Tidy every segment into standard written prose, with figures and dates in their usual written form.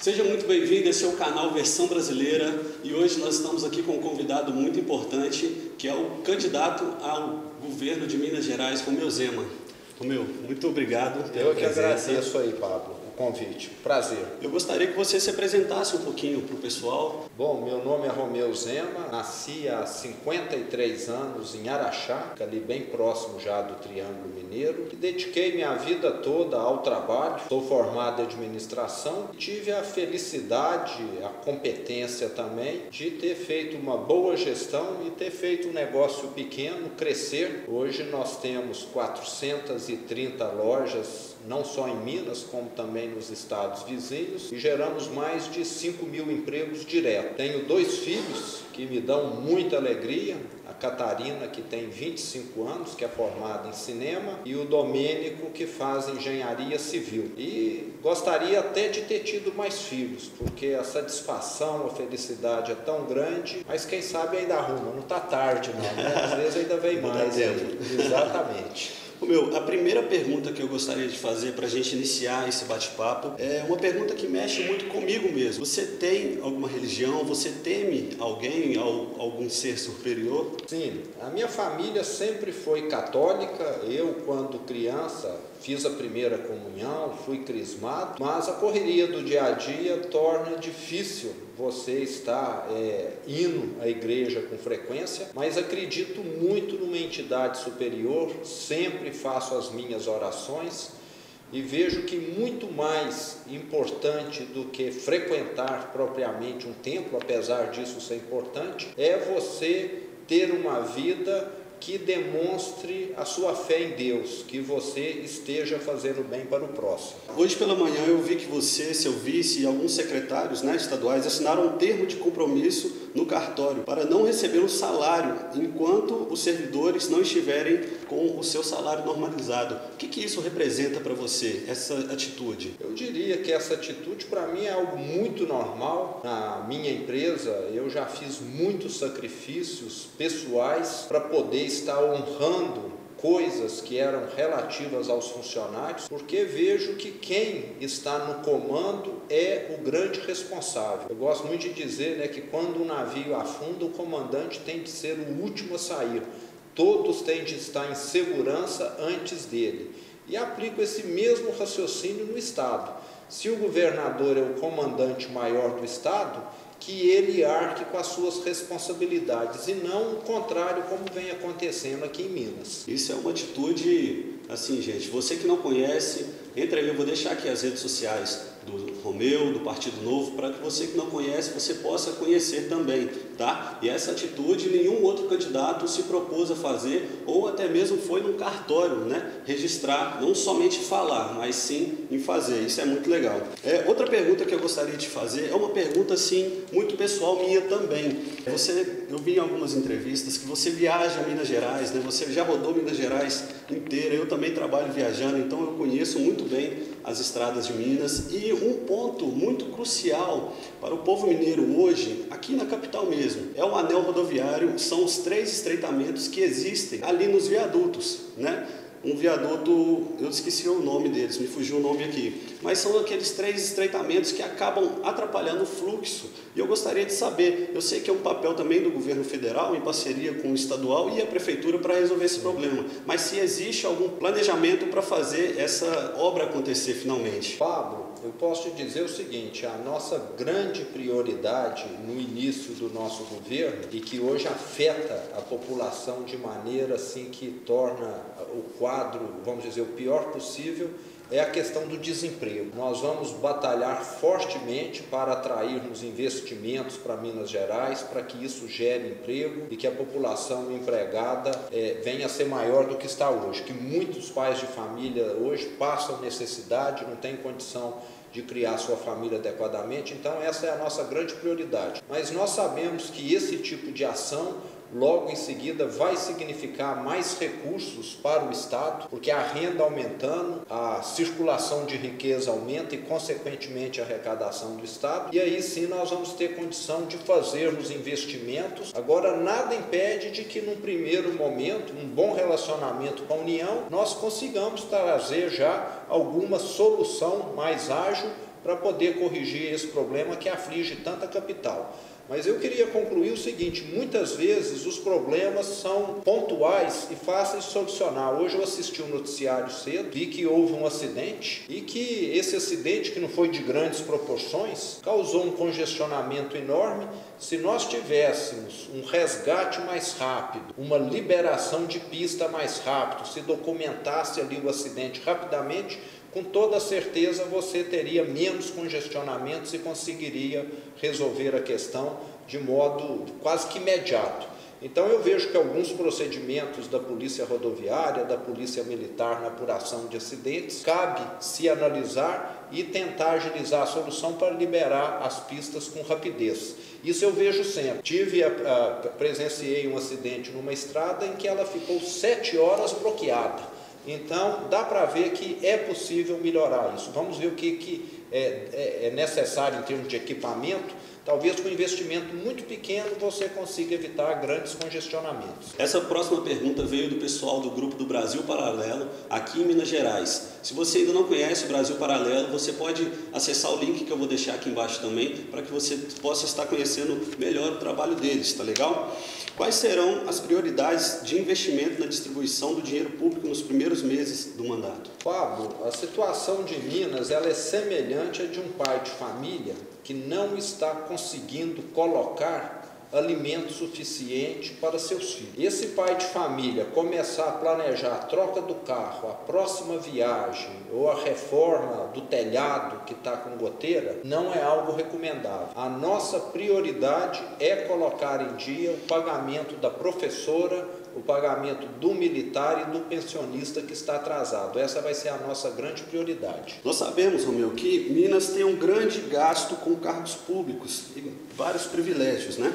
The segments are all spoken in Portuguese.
Seja muito bem-vindo, esse é o canal Versão Brasileira e hoje nós estamos aqui com um convidado muito importante, que é o candidato ao governo de Minas Gerais, Romeu Zema. Romeu, muito obrigado pela presença. Eu que agradeço aí, Pablo, o convite. Prazer. Eu gostaria que você se apresentasse um pouquinho para o pessoal. Bom, meu nome é Romeu Zema, nasci há 53 anos em Araxá, ali bem próximo já do Triângulo Mineiro, e dediquei minha vida toda ao trabalho. Sou formado em administração e tive a felicidade, a competência também de ter feito uma boa gestão e ter feito um negócio pequeno crescer. Hoje nós temos 430 lojas, não só em Minas, como também nos estados vizinhos, e geramos mais de 5.000 empregos diretos. Tenho 2 filhos que me dão muita alegria, a Catarina, que tem 25 anos, que é formada em cinema, e o Domênico, que faz engenharia civil. E gostaria até de ter tido mais filhos, porque a satisfação, a felicidade é tão grande, mas quem sabe ainda arruma, não está tarde não, né? Às vezes ainda vem mais. Exatamente. Romeu, a primeira pergunta que eu gostaria de fazer para a gente iniciar esse bate-papo é uma pergunta que mexe muito comigo mesmo. Você tem alguma religião? Você teme alguém, algum ser superior? Sim, a minha família sempre foi católica. Eu, quando criança, fiz a primeira comunhão, fui crismado, mas a correria do dia a dia torna difícil você estar indo à igreja com frequência, mas acredito muito numa entidade superior, sempre faço as minhas orações e vejo que muito mais importante do que frequentar propriamente um templo, apesar disso ser importante, é você ter uma vida que demonstre a sua fé em Deus, que você esteja fazendo bem para o próximo. Hoje pela manhã eu vi que você, seu vice e alguns secretários estaduais assinaram um termo de compromisso no cartório para não receber um salário enquanto os servidores não estiverem com o seu salário normalizado. O que isso representa para você, essa atitude? Eu diria que essa atitude para mim é algo muito normal. Na minha empresa eu já fiz muitos sacrifícios pessoais para poder estar honrando coisas que eram relativas aos funcionários, porque vejo que quem está no comando é o grande responsável. Eu gosto muito de dizer que quando um navio afunda, o comandante tem de ser o último a sair. Todos têm de estar em segurança antes dele. E aplico esse mesmo raciocínio no Estado. Se o governador é o comandante maior do Estado, que ele arque com as suas responsabilidades e não o contrário, como vem acontecendo aqui em Minas. Isso é uma atitude, assim, gente, você que não conhece, entra aí, eu vou deixar aqui as redes sociais do Romeu, do Partido Novo, para que você que não conhece, você possa conhecer também, tá? E essa atitude nenhum outro candidato se propôs a fazer, ou até mesmo foi num cartório, registrar, não somente falar, mas sim em fazer. Isso é muito legal. Outra pergunta que eu gostaria de fazer é uma pergunta, assim, muito pessoal minha também. Eu vi em algumas entrevistas que você viaja a Minas Gerais, Você já rodou Minas Gerais inteira, eu também trabalho viajando, então eu conheço muito bem as estradas de Minas. E um ponto muito crucial para o povo mineiro hoje, aqui na capital mesmo, é o anel rodoviário, são os 3 estreitamentos que existem ali nos viadutos, Um viaduto, eu esqueci o nome deles, me fugiu o nome aqui, mas são aqueles 3 estreitamentos que acabam atrapalhando o fluxo. E eu gostaria de saber, eu sei que é um papel também do governo federal, em parceria com o estadual e a prefeitura, para resolver esse problema, mas se existe algum planejamento para fazer essa obra acontecer finalmente. Pablo, eu posso te dizer o seguinte, a nossa grande prioridade no início do nosso governo, e que hoje afeta a população de maneira assim que torna o quadro, vamos dizer, o pior possível, é a questão do desemprego. Nós vamos batalhar fortemente para atrairmos investimentos para Minas Gerais, para que isso gere emprego e que a população empregada venha a ser maior do que está hoje, que muitos pais de família hoje passam necessidade, não têm condição de criar sua família adequadamente, então essa é a nossa grande prioridade. Mas nós sabemos que esse tipo de ação logo em seguida vai significar mais recursos para o Estado, porque a renda aumentando, a circulação de riqueza aumenta e, consequentemente, a arrecadação do Estado. E aí sim nós vamos ter condição de fazermos investimentos. Agora, nada impede de que, num primeiro momento, um bom relacionamento com a União, nós consigamos trazer já alguma solução mais ágil para poder corrigir esse problema que aflige tanta capital. Mas eu queria concluir o seguinte: muitas vezes os problemas são pontuais e fáceis de solucionar. Hoje eu assisti um noticiário cedo, vi que houve um acidente e que esse acidente, que não foi de grandes proporções, causou um congestionamento enorme. Se nós tivéssemos um resgate mais rápido, uma liberação de pista mais rápido, se documentasse ali o acidente rapidamente, com toda certeza você teria menos congestionamentos e conseguiria resolver a questão de modo quase que imediato. Então eu vejo que alguns procedimentos da Polícia Rodoviária, da Polícia Militar na apuração de acidentes, cabe se analisar e tentar agilizar a solução para liberar as pistas com rapidez. Isso eu vejo sempre. Presenciei um acidente numa estrada em que ela ficou 7 horas bloqueada. Então, dá para ver que é possível melhorar isso. Vamos ver o que é necessário em termos de equipamento. Talvez com um investimento muito pequeno você consiga evitar grandes congestionamentos. Essa próxima pergunta veio do pessoal do grupo do Brasil Paralelo, aqui em Minas Gerais. Se você ainda não conhece o Brasil Paralelo, você pode acessar o link que eu vou deixar aqui embaixo também, para que você possa estar conhecendo melhor o trabalho deles, tá legal? Quais serão as prioridades de investimento na distribuição do dinheiro público nos primeiros meses do mandato? Pablo, a situação de Minas ela é semelhante à de um pai de família que não está conseguindo colocar alimento suficiente para seus filhos. Esse pai de família começar a planejar a troca do carro, a próxima viagem ou a reforma do telhado que está com goteira, não é algo recomendável. A nossa prioridade é colocar em dia o pagamento da professora, o pagamento do militar e do pensionista que está atrasado. Essa vai ser a nossa grande prioridade. Nós sabemos, Romeu, que Minas tem um grande gasto com cargos públicos e vários privilégios, né?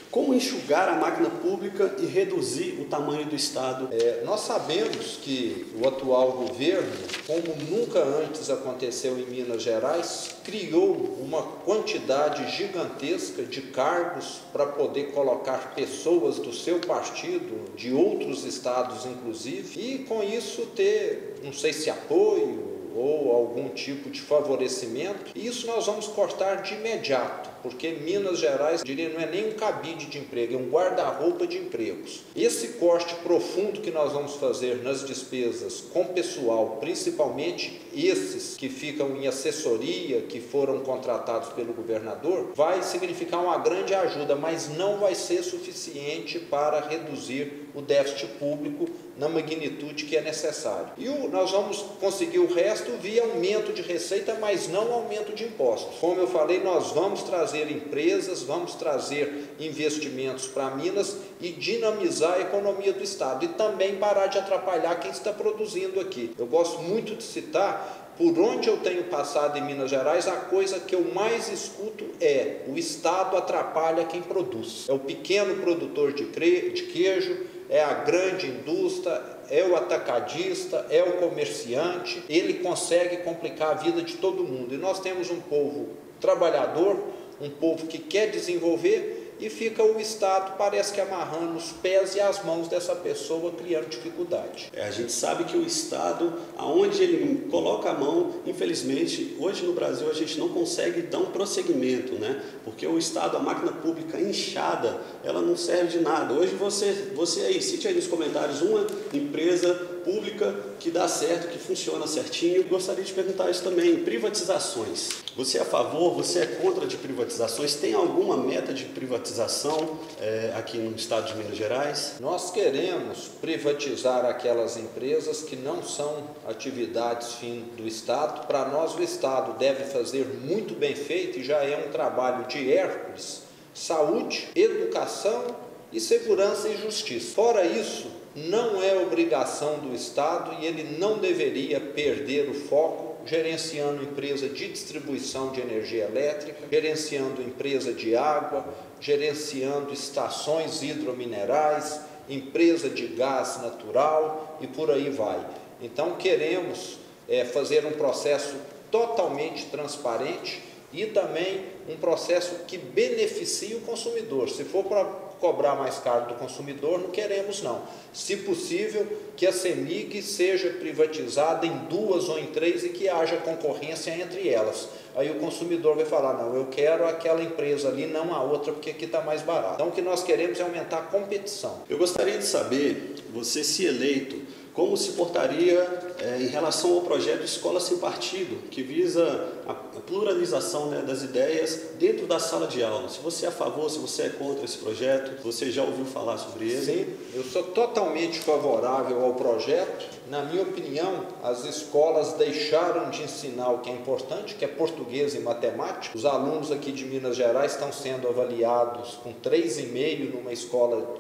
Como enxugar a máquina pública e reduzir o tamanho do Estado? Nós sabemos que o atual governo, como nunca antes aconteceu em Minas Gerais, criou uma quantidade gigantesca de cargos para poder colocar pessoas do seu partido, de outros estados inclusive, e com isso ter, não sei se apoio ou algum tipo de favorecimento. E isso nós vamos cortar de imediato, porque Minas Gerais, diria, não é nem um cabide de emprego, é um guarda-roupa de empregos. Esse corte profundo que nós vamos fazer nas despesas com pessoal, principalmente esses que ficam em assessoria, que foram contratados pelo governador, vai significar uma grande ajuda, mas não vai ser suficiente para reduzir o déficit público na magnitude que é necessário. E nós vamos conseguir o resto via aumento de receita, mas não aumento de impostos. Como eu falei, nós vamos trazer empresas, vamos trazer investimentos para Minas e dinamizar a economia do Estado e também parar de atrapalhar quem está produzindo aqui. Eu gosto muito de citar, por onde eu tenho passado em Minas Gerais, a coisa que eu mais escuto é: o Estado atrapalha quem produz. É o pequeno produtor de queijo, é a grande indústria, é o atacadista, é o comerciante. Ele consegue complicar a vida de todo mundo. E nós temos um povo trabalhador, um povo que quer desenvolver, e fica o Estado, parece que amarrando os pés e as mãos dessa pessoa, criando dificuldade. A gente sabe que o Estado, aonde ele coloca a mão, infelizmente, hoje no Brasil a gente não consegue dar um prosseguimento, né? Porque o Estado, a máquina pública inchada, ela não serve de nada. Hoje você aí, cite aí nos comentários uma empresa pública que dá certo, que funciona certinho. Gostaria de perguntar isso também: privatizações. Você é a favor, você é contra de privatizações? Tem alguma meta de privatização aqui no estado de Minas Gerais? Nós queremos privatizar aquelas empresas que não são atividades fim do Estado. Para nós, o Estado deve fazer muito bem feito, e já é um trabalho de Hércules: saúde, educação e segurança e justiça. Fora isso, não é obrigação do Estado, e ele não deveria perder o foco gerenciando empresa de distribuição de energia elétrica, gerenciando empresa de água, gerenciando estações hidrominerais, empresa de gás natural e por aí vai. Então queremos fazer um processo totalmente transparente e também um processo que beneficie o consumidor. Se for para cobrar mais caro do consumidor, não queremos não. Se possível, que a CEMIG seja privatizada em 2 ou em 3 e que haja concorrência entre elas. aí o consumidor vai falar, não, eu quero aquela empresa ali, não a outra, porque aqui está mais barato. Então o que nós queremos é aumentar a competição. Eu gostaria de saber, você se eleito, como se portaria em relação ao projeto Escola Sem Partido, que visa a pluralização, né, das ideias dentro da sala de aula. Se você é a favor, se você é contra esse projeto, você já ouviu falar sobre ele? Sim, eu sou totalmente favorável ao projeto. Na minha opinião, as escolas deixaram de ensinar o que é importante, que é português e matemática. Os alunos aqui de Minas Gerais estão sendo avaliados com 3,5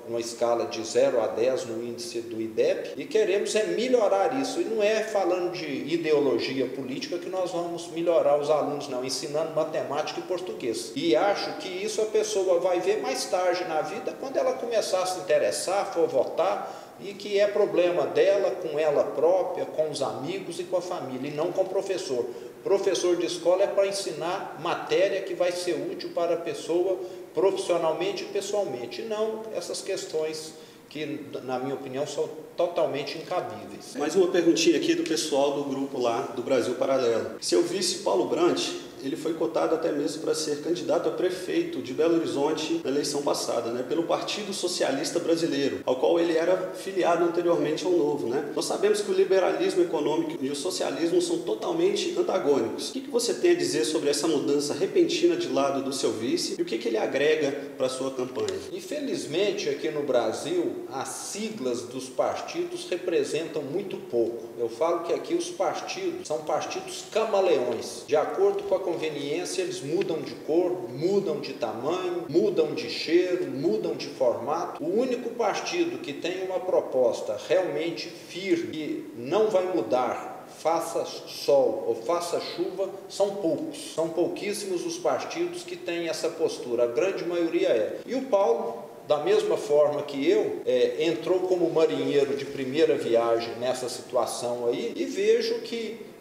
numa escala de 0 a 10 no índice do IDEB, e queremos melhorar isso. E não é falando de ideologia política que nós vamos melhorar os alunos, não, ensinando matemática e português. E acho que isso a pessoa vai ver mais tarde na vida, quando ela começar a se interessar, for votar, e que é problema dela, com ela própria, com os amigos e com a família, e não com o professor. Professor de escola é para ensinar matéria que vai ser útil para a pessoa profissionalmente e pessoalmente, e não essas questões que, na minha opinião, são totalmente incabíveis. Mais uma perguntinha aqui do pessoal do grupo lá do Brasil Paralelo. Seu vice Paulo Brant, ele foi cotado até mesmo para ser candidato a prefeito de Belo Horizonte na eleição passada, né, pelo Partido Socialista Brasileiro, ao qual ele era filiado anteriormente ao Novo, né? Nós sabemos que o liberalismo econômico e o socialismo são totalmente antagônicos. O que você tem a dizer sobre essa mudança repentina de lado do seu vice e o que ele agrega para a sua campanha? Infelizmente, aqui no Brasil, as siglas dos partidos representam muito pouco. Eu falo que aqui os partidos são partidos camaleões. De acordo com a conveniência, eles mudam de cor, mudam de tamanho, mudam de cheiro, mudam de formato. O único partido que tem uma proposta realmente firme e não vai mudar, faça sol ou faça chuva, são poucos. São pouquíssimos os partidos que têm essa postura, a grande maioria é. E o Paulo, da mesma forma que eu, entrou como marinheiro de primeira viagem nessa situação aí, e vejo que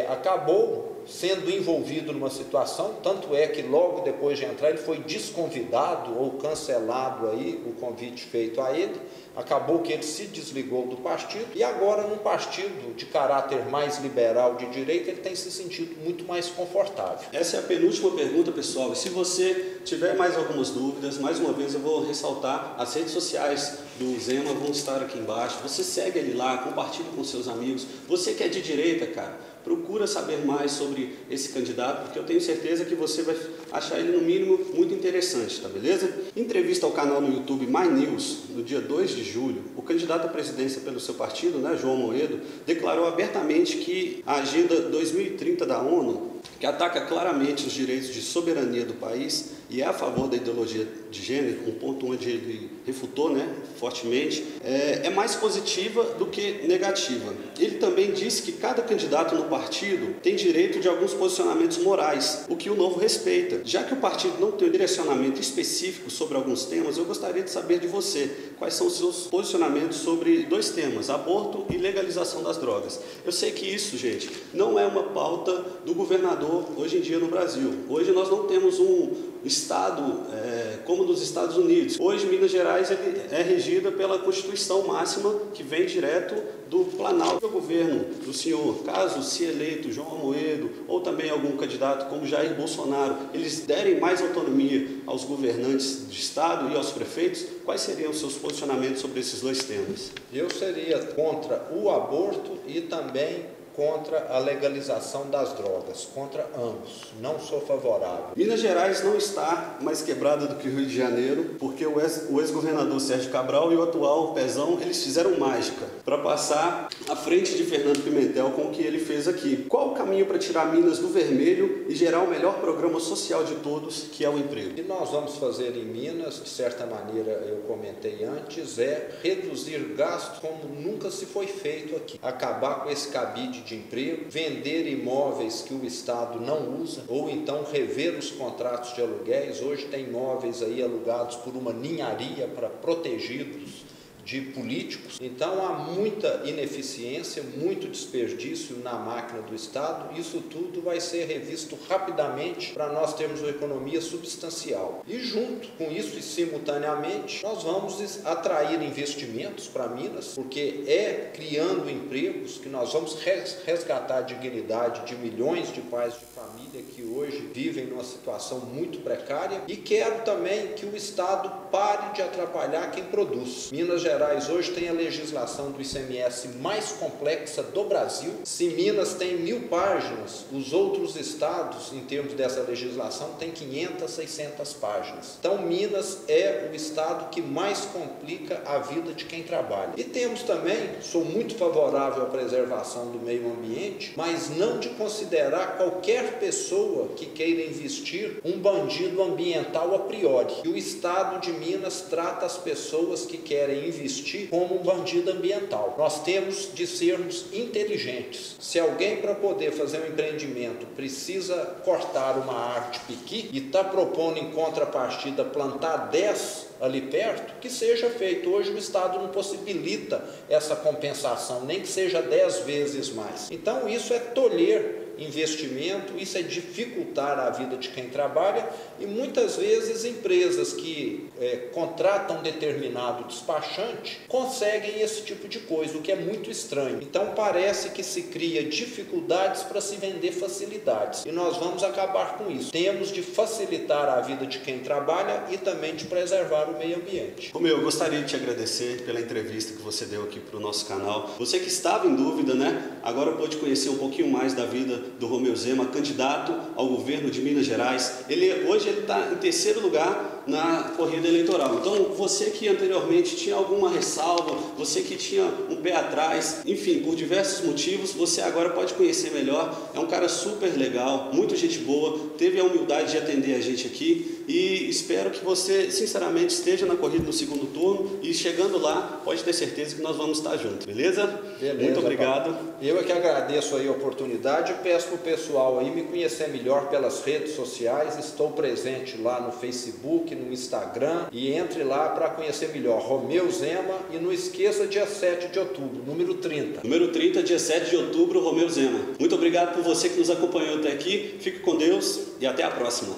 acabou sendo envolvido numa situação, tanto é que logo depois de entrar ele foi desconvidado ou cancelado aí o convite feito a ele, acabou que ele se desligou do partido, e agora num partido de caráter mais liberal de direita ele tem se sentido muito mais confortável. Essa é a penúltima pergunta, pessoal, e se você tiver mais algumas dúvidas, mais uma vez eu vou ressaltar, as redes sociais do Zema vão estar aqui embaixo, você segue ele lá, compartilha com seus amigos, você que é de direita, cara, procura saber mais sobre esse candidato, porque eu tenho certeza que você vai achar ele, no mínimo, muito interessante, tá beleza? Em entrevista ao canal no YouTube My News, no dia 2 de julho, o candidato à presidência pelo seu partido, né, João Amoedo, declarou abertamente que a Agenda 2030 da ONU, que ataca claramente os direitos de soberania do país e é a favor da ideologia de gênero, um ponto onde ele refutou, né, fortemente, é mais positiva do que negativa. Ele também disse que cada candidato no partido tem direito de alguns posicionamentos morais, o que o Novo respeita. Já que o partido não tem um direcionamento específico sobre alguns temas, eu gostaria de saber de você quais são os seus posicionamentos sobre dois temas, aborto e legalização das drogas. Eu sei que isso, gente, não é uma pauta do governador hoje em dia no Brasil. Hoje nós não temos um Estado como dos Estados Unidos. Hoje Minas Gerais é regida pela Constituição máxima que vem direto do Planalto. O governo do senhor, caso se eleito João Amoedo ou também algum candidato como Jair Bolsonaro, eles derem mais autonomia aos governantes de Estado e aos prefeitos, quais seriam os seus posicionamentos sobre esses dois temas? Eu seria contra o aborto e também contra a legalização das drogas, contra ambos, não sou favorável. Minas Gerais não está mais quebrada do que o Rio de Janeiro, porque o ex-governador Sérgio Cabral e o atual Pezão, eles fizeram mágica para passar à frente de Fernando Pimentel com o que ele fez aqui. Qual o caminho para tirar Minas do vermelho e gerar o melhor programa social de todos, que é o emprego? O que nós vamos fazer em Minas, de certa maneira eu comentei antes, é reduzir gastos como nunca se foi feito aqui, acabar com esse cabide de emprego, vender imóveis que o Estado não usa, ou então rever os contratos de aluguéis. Hoje tem imóveis aí alugados por uma ninharia para protegidos de políticos. Então há muita ineficiência, muito desperdício na máquina do Estado. Isso tudo vai ser revisto rapidamente para nós termos uma economia substancial. E junto com isso e simultaneamente, nós vamos atrair investimentos para Minas, porque é criando empregos que nós vamos resgatar a dignidade de milhões de pais de família que hoje vivem numa situação muito precária. E quero também que o Estado pare de atrapalhar quem produz. Minas Gerais hoje tem a legislação do ICMS mais complexa do Brasil. Se Minas tem 1000 páginas, os outros estados, em termos dessa legislação, têm 500, 600 páginas. Então, Minas é o estado que mais complica a vida de quem trabalha. E temos também, sou muito favorável à preservação do meio ambiente, mas não de considerar qualquer pessoa que queira investir um bandido ambiental a priori. E o estado de Minas trata as pessoas que querem investir como um bandido ambiental. Nós temos de sermos inteligentes. Se alguém, para poder fazer um empreendimento, precisa cortar uma árvore de piqui e está propondo em contrapartida plantar 10 ali perto, que seja feito. Hoje o Estado não possibilita essa compensação, nem que seja 10 vezes mais. Então isso é tolher investimento, isso é dificultar a vida de quem trabalha, e muitas vezes empresas que contratam determinado despachante conseguem esse tipo de coisa, o que é muito estranho. Então parece que se cria dificuldades para se vender facilidades, e nós vamos acabar com isso. Temos de facilitar a vida de quem trabalha e também de preservar o meio ambiente. Romeu, eu gostaria de te agradecer pela entrevista que você deu aqui para o nosso canal. Você que estava em dúvida, né? Agora pode conhecer um pouquinho mais da vida do Romeu Zema, candidato ao governo de Minas Gerais. Hoje ele está em terceiro lugar na corrida eleitoral. Então, você que anteriormente tinha alguma ressalva, você que tinha um pé atrás, enfim, por diversos motivos, você agora pode conhecer melhor. É um cara super legal, muito gente boa, teve a humildade de atender a gente aqui, e espero que você, sinceramente, esteja na corrida no segundo turno, e chegando lá, pode ter certeza que nós vamos estar juntos, beleza? Beleza, muito obrigado. Paulo. Eu é que agradeço aí a oportunidade e peço para o pessoal aí me conhecer melhor pelas redes sociais. Estou presente lá no Facebook, no Instagram, e entre lá para conhecer melhor Romeu Zema. E não esqueça, dia 7 de outubro, número 30. Número 30, dia 7 de outubro, Romeu Zema. Muito obrigado por você que nos acompanhou até aqui. Fique com Deus e até a próxima.